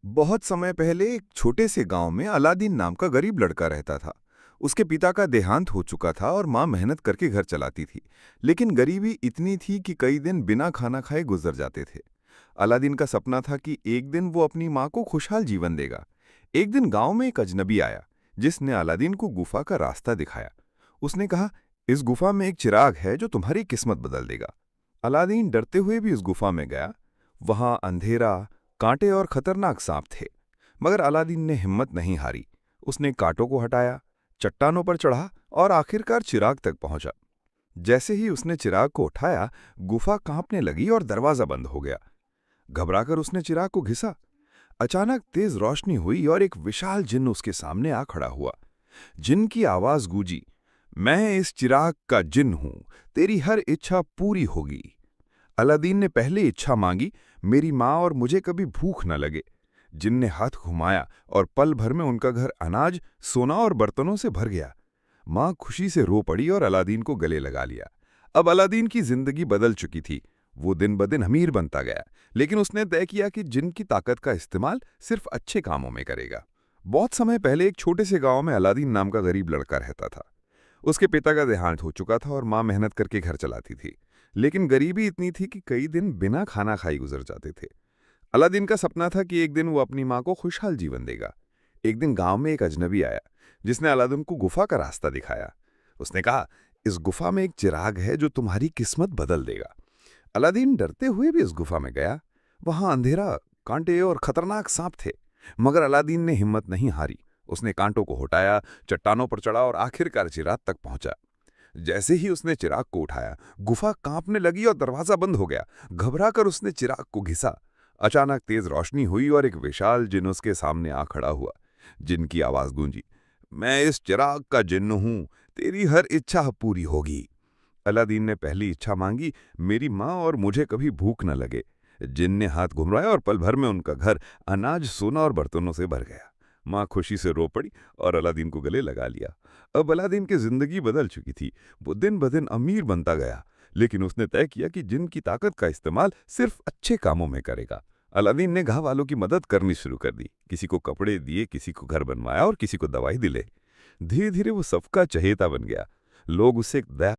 बहुत समय पहले एक छोटे से गांव में अलादीन नाम का गरीब लड़का रहता था। उसके पिता का देहांत हो चुका था और मां मेहनत करके घर चलाती थी। लेकिन गरीबी इतनी थी कि कई दिन बिना खाना खाए गुजर जाते थे। अलादीन का सपना था कि एक दिन वो अपनी मां को खुशहाल जीवन देगा। एक दिन गांव में एक अजनबी आया, जिसने अलादीन को गुफा का रास्ता दिखाया। उसने कहा, इस गुफा में एक चिराग है जो तुम्हारी किस्मत बदल देगा। अलादीन डरते हुए भी उस गुफा में गया। वहां अंधेरा, कांटे और खतरनाक सांप थे। मगर अलादीन ने हिम्मत नहीं हारी। उसने कांटों को हटाया, चट्टानों पर चढ़ा और आखिरकार चिराग तक पहुंचा। जैसे ही उसने चिराग को उठाया, गुफा कांपने लगी और दरवाजा बंद हो गया। घबराकर उसने चिराग को घिसा। अचानक तेज रोशनी हुई और एक विशाल जिन्न उसके सामने आ खड़ा हुआ। जिन्न की आवाज गूंजी, मैं इस चिराग का जिन्न हूं, तेरी हर इच्छा पूरी होगी। अलादीन ने पहले इच्छा मांगी, मेरी माँ और मुझे कभी भूख न लगे। जिन्न ने हाथ घुमाया और पल भर में उनका घर अनाज, सोना और बर्तनों से भर गया। माँ खुशी से रो पड़ी और अलादीन को गले लगा लिया। अब अलादीन की जिंदगी बदल चुकी थी। वो दिन ब दिन अमीर बनता गया, लेकिन उसने तय किया कि जिन्न की ताकत का इस्तेमाल सिर्फ अच्छे कामों में करेगा। बहुत समय पहले एक छोटे से गांव में अलादीन नाम का गरीब लड़का रहता था। उसके पिता का देहांत हो चुका था और माँ मेहनत करके घर चलाती थी। लेकिन गरीबी इतनी थी कि कई दिन बिना खाना खाए गुजर जाते थे। अलादीन का सपना था कि एक दिन वो अपनी माँ को खुशहाल जीवन देगा। एक दिन गांव में एक अजनबी आया, जिसने अलादीन को गुफा का रास्ता दिखाया। उसने कहा, इस गुफा में एक चिराग है जो तुम्हारी किस्मत बदल देगा। अलादीन डरते हुए भी इस गुफा में गया। वहां अंधेरा, कांटे और खतरनाक सांप थे। मगर अलादीन ने हिम्मत नहीं हारी। उसने कांटों को हटाया, चट्टानों पर चढ़ा और आखिरकार चिराग तक पहुंचा। जैसे ही उसने चिराग को उठाया, गुफा कांपने लगी और दरवाजा बंद हो गया। घबराकर उसने चिराग को घिसा। अचानक तेज रोशनी हुई और एक विशाल जिन्न उसके सामने आ खड़ा हुआ। जिन्न की आवाज गूंजी, मैं इस चिराग का जिन्न हूं, तेरी हर इच्छा पूरी होगी। अलादीन ने पहली इच्छा मांगी, मेरी माँ और मुझे कभी भूख न लगे। जिन्न ने हाथ घुमाया और पल भर में उनका घर अनाज, सोना और बर्तनों से भर गया। माँ खुशी से रो पड़ी और अलादीन को गले लगा लिया। अब अलादीन की जिंदगी बदल चुकी थी। वो दिन ब दिन अमीर बनता गया, लेकिन उसने तय किया कि जिन्न की ताकत का इस्तेमाल सिर्फ अच्छे कामों में करेगा। अलादीन ने गांव वालों की मदद करनी शुरू कर दी। किसी को कपड़े दिए, किसी को घर बनवाया और किसी को दवाई दिले। धीरे धीरे वो सबका चहेता बन गया। लोग उसे दया